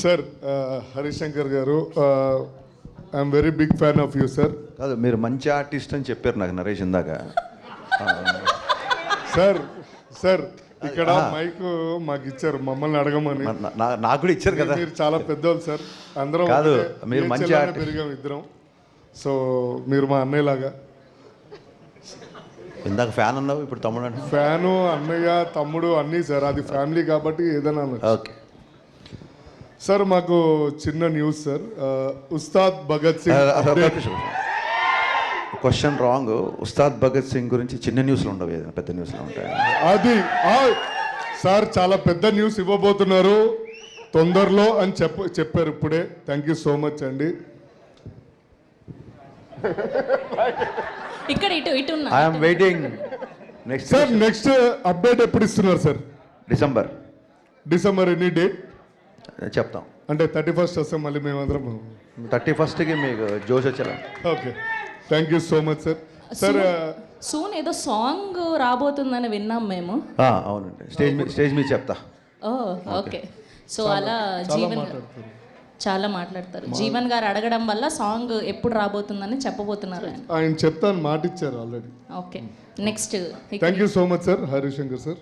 Sir Harishankar గారు, I'm very big fan of you sir. కాదు, మీరు మంచి ఆర్టిస్ట్ అని చెప్పారు నాకు నరేష్ ఇందాక. సార్ సార్ ఇక్కడ మైక్ మాకు ఇచ్చారు మమ్మల్ని అడగమని. నాకు కూడా ఇచ్చారు కదా. మీరు చాలా పెద్దోళ్ళు సార్, అందరం కాదు, ఒకటే మీరు మంచి ఏడ్చేలానే ఆర్టిస్ట్. పెరిగాం ఇద్దరం. సో మీరు మా అన్నయ్యలాగా. ఇందాక ఫ్యాన్ అన్నావు, ఇప్పుడు తమ్ముడు అంటే. ఫ్యాను, అన్నయ్య, తమ్ముడు అన్నీ సార్. అది ఫ్యామిలీ కాబట్టి ఏదైనా అనొచ్చు. ఓకే సార్ మాకు చిన్న news sir. Ustaad Bhagat Singh question wrong. Ustaad Bhagat Singh గురించి చిన్న న్యూస్లు ఉండవు, ఏదైనా పెద్ద న్యూస్లు ఉంటాయి. అది సార్ చాలా పెద్ద న్యూస్ ఇవ్వబోతున్నారు తొందరలో అని చెప్పారు ఇప్పుడే. థ్యాంక్ యూ సో మచ్ అండి. ఇక్కడ ఇటు ఇటు ఉన్నా. I'm waiting. Next sir next update ఎప్పుడు ఇస్తున్నారు సార్? డిసెంబర్ ఎనీ డేట్ చెప్తాం. అంటే 31st వస్తాం మళ్ళీ మేమందరం. 31st మీకు జోష్ వచ్చేలా. Okay, thank you so much sir. Sir soon ఏదో సాంగ్ రాబోతుందని విన్నాం మేము. అవునండి, స్టేజ్ మీద చెప్తా. ఓ ఓకే. సో అలా జీవన్ చాలా మాట్లాడతారు. జీవన్ గారు అడగడం వల్ల సాంగ్ ఎప్పుడు రాబోతుందని చెప్పబోతున్నారు ఆయన చెప్తాను మాట ఇచ్చారు already. Okay next. Thank you so much sir Harishankar sir.